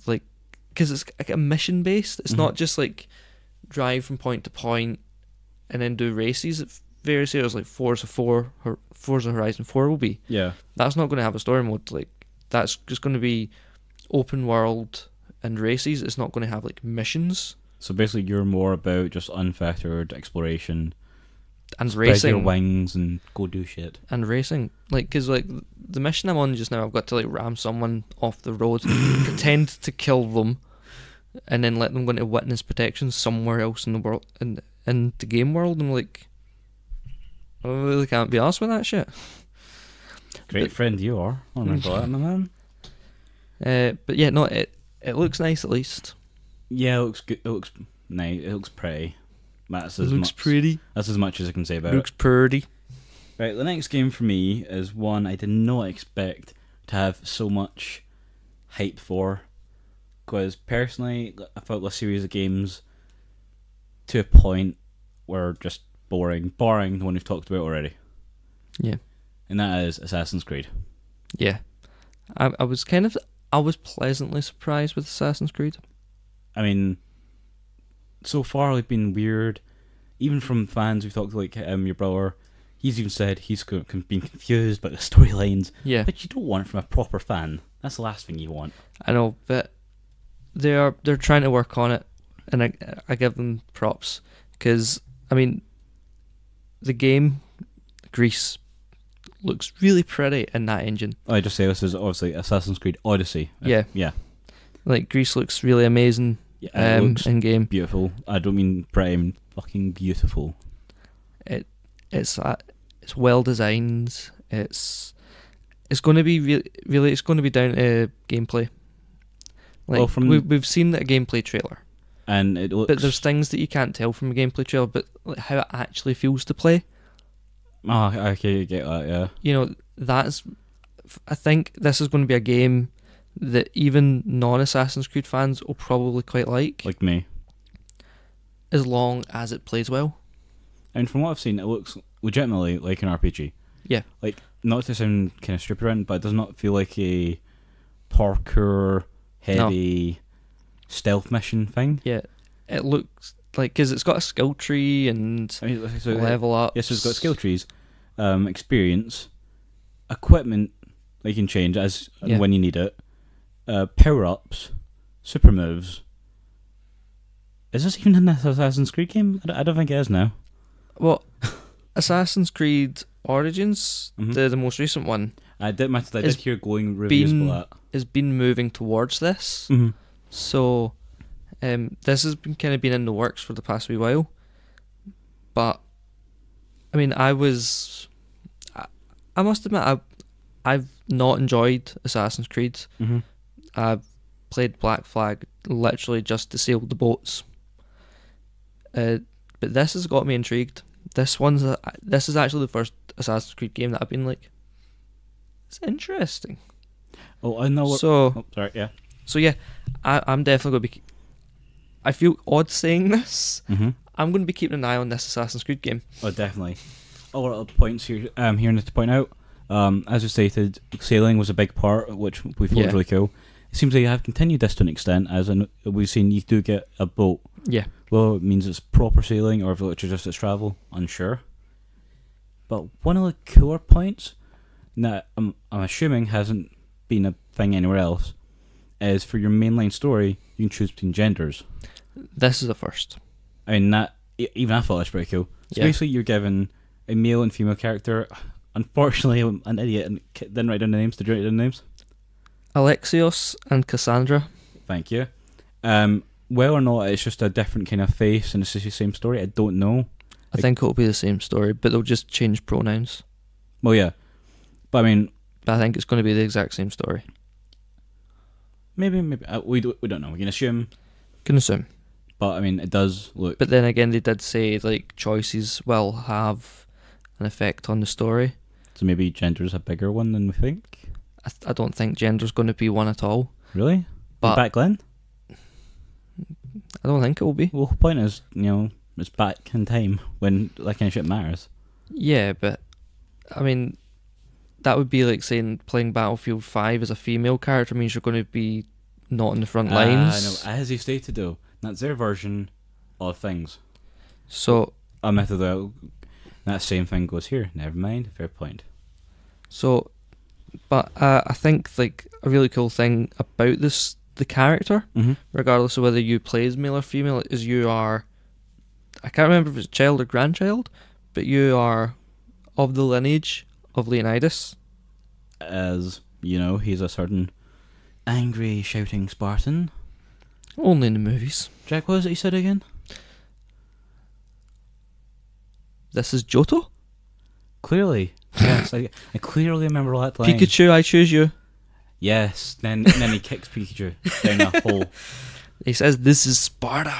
like, because it's like a mission based. It's not just like drive from point to point and then do races at various areas like Forza Horizon 4 will be. Yeah. That's not going to have a story mode. Like, that's just going to be open world and races. It's not going to have like missions So basically, you're more about just unfettered exploration, and spread racing. your wings and go do shit. And racing, like, because like the mission I'm on just now, I've got to like ram someone off the road, pretend to kill them, and then let them go into witness protection somewhere else in the world, in the game world. I'm like, I really can't be arsed with that shit. Great friend you are. I remember that, my man. But yeah, no, it looks nice at least. Yeah, it looks good. It looks nice. It looks pretty. That's It as looks much. pretty. That's as much as I can say about Looks pretty. it. Right, the next game for me is one I did not expect to have so much hype for, because personally, I felt the series of games to a point were just boring, barring the one we've talked about already, Yeah. and that is Assassin's Creed. Yeah. I was pleasantly surprised with Assassin's Creed. I mean, so far it's been weird. Even from fans we've talked to, like your brother, he's even said he's been confused by the storylines. Yeah. But you don't want it from a proper fan. That's the last thing you want. I know, but they're trying to work on it, and I give them props, because I mean, the game Greece looks really pretty in that engine. I just say this is obviously Assassin's Creed Odyssey. Yeah. Yeah. Like, Greece looks really amazing It looks in game. beautiful. I don't mean pretty, I mean fucking beautiful. It's well designed. It's going to be really it's going to be down to gameplay. Like, Well, we've seen a gameplay trailer, And it looks... but there's things that you can't tell from a gameplay trailer, but like how it actually feels to play. Oh, okay, I get that, yeah. You know, I think this is going to be a game that even non-Assassin's Creed fans will probably quite like me. as long as it plays well. And from what I've seen, it looks legitimately like an RPG. Yeah. Like, not to sound kind of stupid around, but it does not feel like a parkour heavy stealth mission thing. Yeah, it looks like, because it's got a skill tree and I mean, so level up. Yes, it's got skill trees, experience, equipment that you can change as and when you need it, power ups, super moves. Is this even an Assassin's Creed game? I don't think it is now. Well, Assassin's Creed Origins, the most recent one, I did hear glowing reviews about that. Has been moving towards this. Mm-hmm. So, this has been kind of been in the works for the past wee while. But, I mean, I must admit, I've not enjoyed Assassin's Creed. Mm-hmm. I've played Black Flag literally just to sail the boats. But this has got me intrigued. This is actually the first Assassin's Creed game that I've been like, it's interesting. Oh, I know. Sorry, yeah. So yeah, I'm definitely going to be. I feel odd saying this. Mm-hmm. I'm going to be keeping an eye on this Assassin's Creed game. Oh, definitely. All little points here. Here to point out. As you stated, sailing was a big part, which we thought was really cool. It seems like you have continued this to an extent, as we've seen you do get a boat. Yeah. Well, it means it's proper sailing, or if it's just it's travel, unsure. But one of the cooler points that I'm assuming hasn't been a thing anywhere else is for your mainline story, you can choose between genders. This is the first. I mean, that even I thought that's pretty cool. So basically, you're given a male and female character. Unfortunately, I'm an idiot and didn't write down the names. Did you write down the names? Alexios and Cassandra. Thank you. Well or not, it's just a different kind of face and it's just the same story. I don't know. I think it'll be the same story, but they'll just change pronouns. Well, yeah. But I mean... But I think it's going to be the exact same story. Maybe. We don't know. We can assume. Can assume. But I mean, it does look... But then again, they did say like choices will have an effect on the story. So maybe gender's a bigger one than we think? I don't think gender's going to be one at all. Really? But back then? I don't think it will be. Well, the point is, it's back in time when that kind of shit matters. Yeah, but I mean, that would be like saying playing Battlefield 5 as a female character means you're going to be not in the front lines. No, as you stated though, that's their version of things. So, Admittedly, though, that same thing goes here. Never mind. Fair point. so, but I think like a really cool thing about the character, Mm-hmm. regardless of whether you play as male or female, is you are, I can't remember if it's child or grandchild, but you are of the lineage of Leonidas. As you know, he's a certain angry, shouting Spartan. Only in the movies. Jack, what was it you said again? This is Johto? Clearly. Yes, I clearly remember that line. Pikachu, I choose you. Yes, then he kicks Pikachu down a hole. He says, this is Sparta.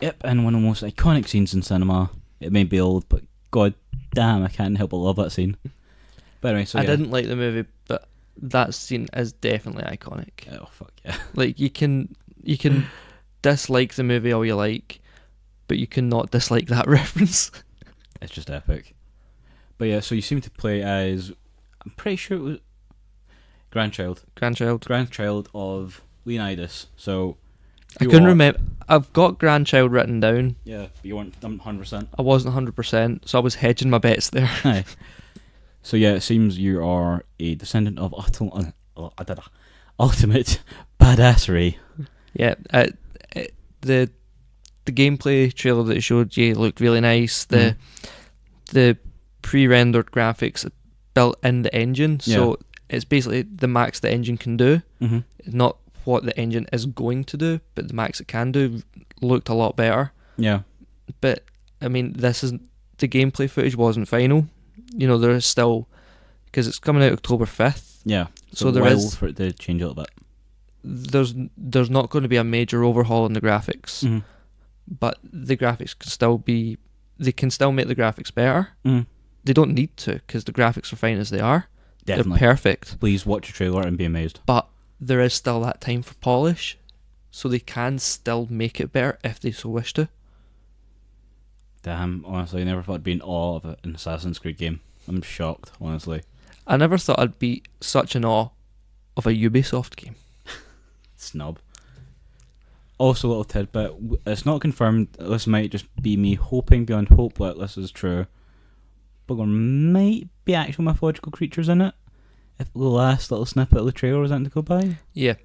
Yep, and one of the most iconic scenes in cinema. It may be old, but god damn, I can't help but love that scene. But anyway, so I yeah. didn't like the movie, but that scene is definitely iconic. Oh, fuck yeah. Like, you can dislike the movie all you like, but you cannot dislike that reference. It's just epic. But yeah, so you seem to play as, I'm pretty sure it was grandchild of Leonidas. So I couldn't remember. I've got grandchild written down. Yeah, but you weren't 100%. I wasn't 100%, so I was hedging my bets there. Aye. So yeah, it seems you are a descendant of ultimate badassery. Yeah, the gameplay trailer that it showed you looked really nice. The pre-rendered graphics built in the engine, so it's basically the max the engine can do. Mm-hmm. Not what the engine is going to do, but the max it can do looked a lot better. Yeah. But I mean, the gameplay footage wasn't final. You know, there is still, because it's coming out October 5th. Yeah. So there is for it to change a little bit. There's not going to be a major overhaul in the graphics, Mm-hmm. but the graphics can still be. They can still make the graphics better. Mm-hmm. They don't need to, because the graphics are fine as they are. Definitely. They're perfect. Please watch a trailer and be amazed. But there is still that time for polish, so they can still make it better if they so wish to. Damn, honestly, I never thought I'd be in awe of an Assassin's Creed game. I'm shocked, honestly. I never thought I'd be such in awe of a Ubisoft game. Snob. Also, a little tidbit, it's not confirmed, this might just be me hoping beyond hope that this is true, but there might be actual mythological creatures in it, if the last little snippet of the trailer was to go by. Yeah.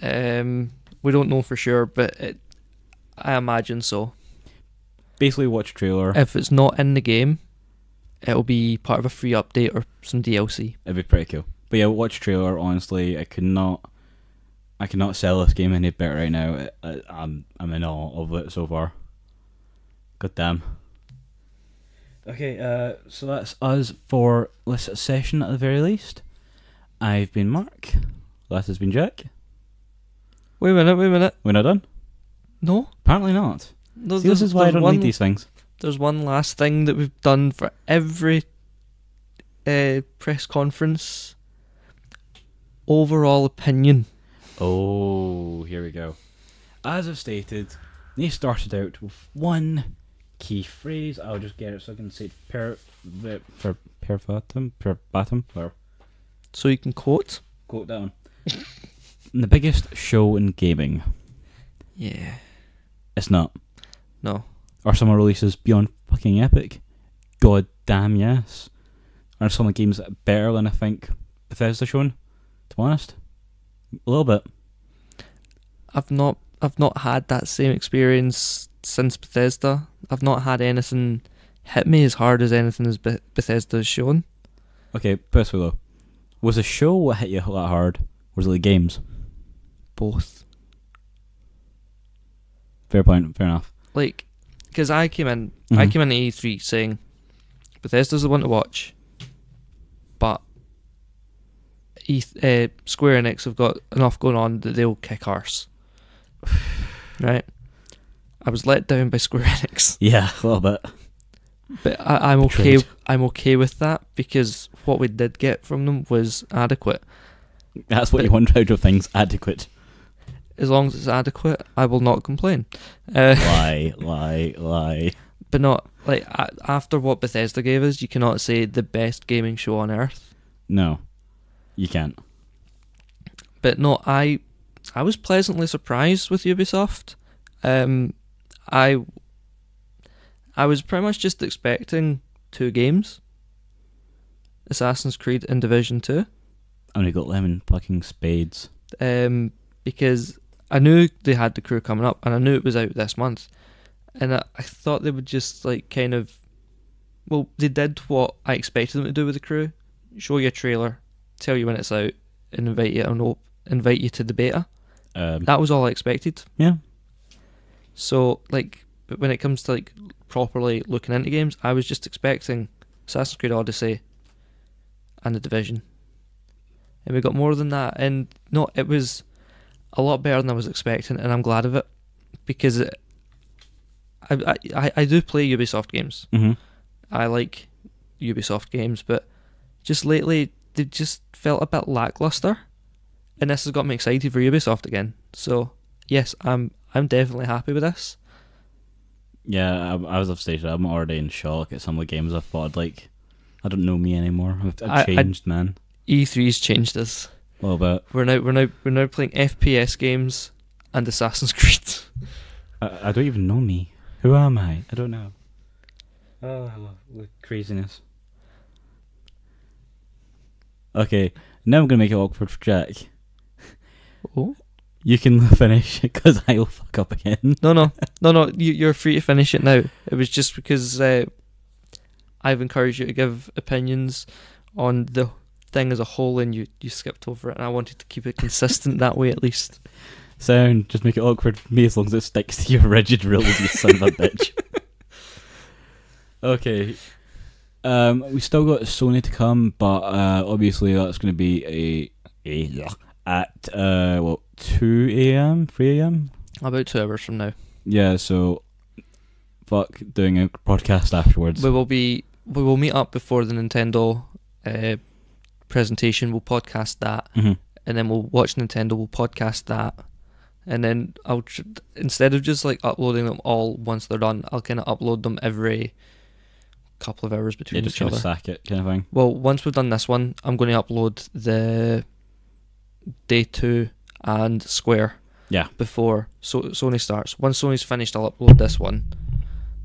We don't know for sure, but I imagine so. Basically, watch a trailer. If it's not in the game, it'll be part of a free update or some DLC. It'd be pretty cool. But yeah, watch a trailer, honestly, I cannot sell this game any better right now. I'm in awe of it so far. God damn. Okay, so that's us for this session at the very least. I've been Mark. That has been Jack. Wait a minute. We're not done? No? Apparently not. No, See, this is why I don't like these things. There's one last thing that we've done for every press conference. Overall opinion. Oh, here we go. As I've stated, they started out with one key phrase. I'll just get it so I can say it verbatim. So you can quote that one. The biggest show in gaming. Yeah. It's not. No. Are some releases beyond fucking epic? God damn yes. Are some of the games better than I think Bethesda shown? To be honest, a little bit. I've not had that same experience since Bethesda. I've not had anything hit me as hard as anything as Bethesda has shown. Okay, first of all, was the show what hit you a lot hard? Was it the games? Both. Fair point. Fair enough. Like, because I came in Mm-hmm. at E3 saying Bethesda's the one to watch, but Square Enix have got enough going on that they'll kick arse. Right? I was let down by Square Enix. Yeah, a little bit. But I'm okay. Betrayed. I'm okay with that because what we did get from them was adequate. That's what you want out of things. Adequate. As long as it's adequate, I will not complain. Lie. But not like after what Bethesda gave us, you cannot say the best gaming show on earth. No, you can't. But no, I was pleasantly surprised with Ubisoft. I was pretty much just expecting 2 games, Assassin's Creed and Division 2. And we got lemon fucking spades. Because I knew they had The Crew coming up, and I knew it was out this month. And I thought they would just like kind of, well, they did what I expected them to do with The Crew: show you a trailer, tell you when it's out, and invite you to the beta. That was all I expected. Yeah. So like, but when it comes to like properly looking into games, I was just expecting Assassin's Creed Odyssey and The Division, and we got more than that. And no, it was a lot better than I was expecting, and I'm glad of it, because I do play Ubisoft games. Mm-hmm. I like Ubisoft games, but just lately they just felt a bit lackluster, and this has got me excited for Ubisoft again. So yes, I'm definitely happy with this. Yeah, I was upstage. I'm already in shock at some of the games I thought, like, I don't know me anymore. I've changed, man. E3's changed us. A little bit. We're now playing FPS games and Assassin's Creed. I don't even know me. Who am I? I don't know. Oh, craziness. Okay, now I'm going to make it awkward for Jack. Oh? You can finish, because I'll fuck up again. No. You're free to finish it now. It was just because I've encouraged you to give opinions on the thing as a whole, and you skipped over it, and I wanted to keep it consistent that way at least. Sound, just make it awkward for me as long as it sticks to your rigid rules, you son of a bitch. Okay. We still got Sony to come, but obviously that's going to be at 2 a.m, 3 a.m. About 2 hours from now. Yeah, so fuck doing a podcast afterwards. We will meet up before the Nintendo presentation. We'll podcast that, Mm-hmm. and then we'll watch Nintendo. We'll podcast that, and then instead of just like uploading them all once they're done, I'll kind of upload them every couple of hours between just each kind other. of sack it, kind of thing. Well, once we've done this one, I'm going to upload the Day 2 and Square. Yeah. Before Sony starts. Once Sony's finished, I'll upload this one.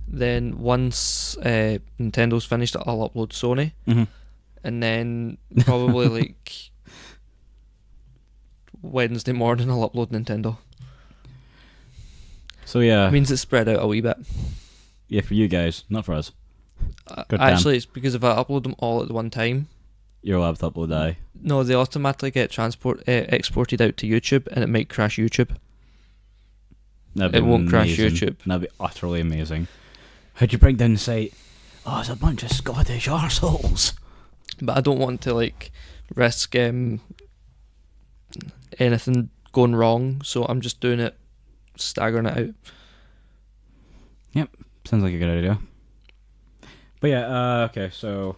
Then once Nintendo's finished, I'll upload Sony. Mm-hmm. And then probably like Wednesday morning, I'll upload Nintendo. So yeah. It means it's spread out a wee bit. Yeah, for you guys, not for us. Actually, it's because if I upload them all at one time, You're allowed to upload that. no, they automatically get exported out to YouTube, and it might crash YouTube. It won't crash YouTube. That'd be utterly amazing. How'd you break down the site? Oh, it's a bunch of Scottish arseholes. But I don't want to like risk anything going wrong, so I'm just doing it, staggering it out. Yep, sounds like a good idea. But yeah, okay, so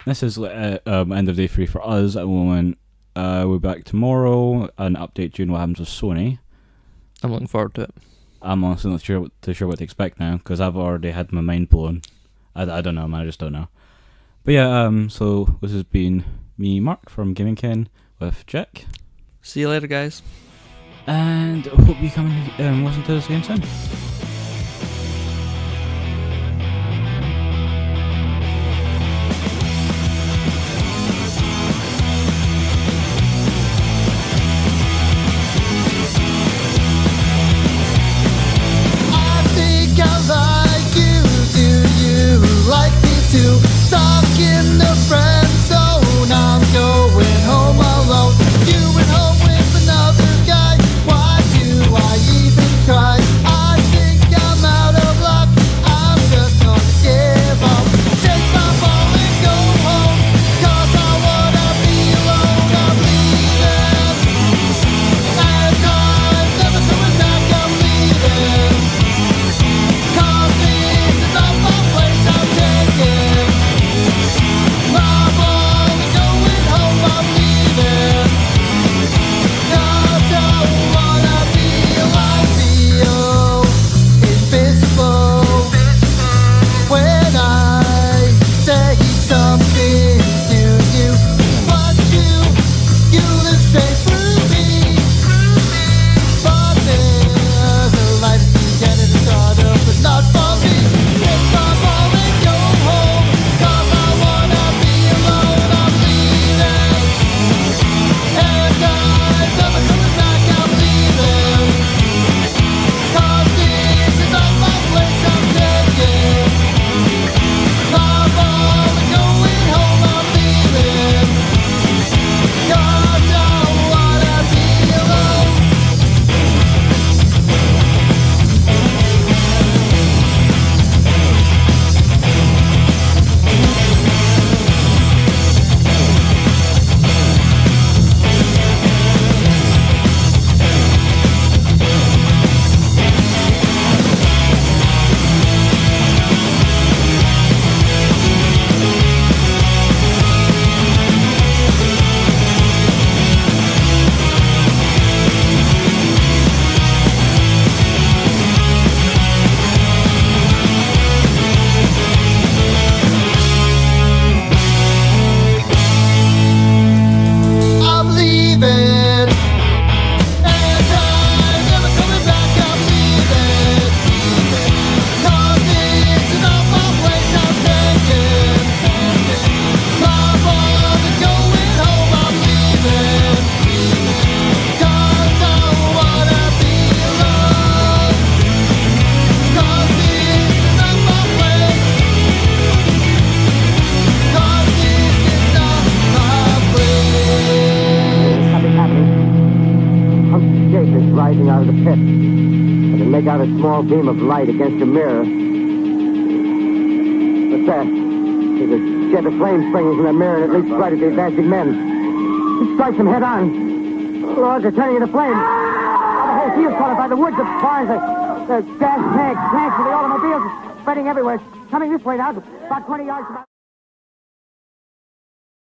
this is end of day 3 for us at the moment. We're back tomorrow and update you on what happens with Sony. I'm looking forward to it. I'm honestly not sure what to expect now, because I've already had my mind blown. I don't know, man, I just don't know. But yeah, so this has been me, Mark, from Gaming Ken, with Jack. See you later, guys. And I hope you come and listen to this again soon. Talking to friends, so now I'm going home alone. You went home with another guy. Why do I even cry? I think make out a small beam of light against a mirror. What's that? There's a jet of flame springing from the mirror and it leaps right at the advancing men. It strikes them head on. Logs are turning into flames. The whole field's caught up by the woods, the barns, the gas tanks for the automobiles, spreading everywhere. It's coming this way now, about 20 yards from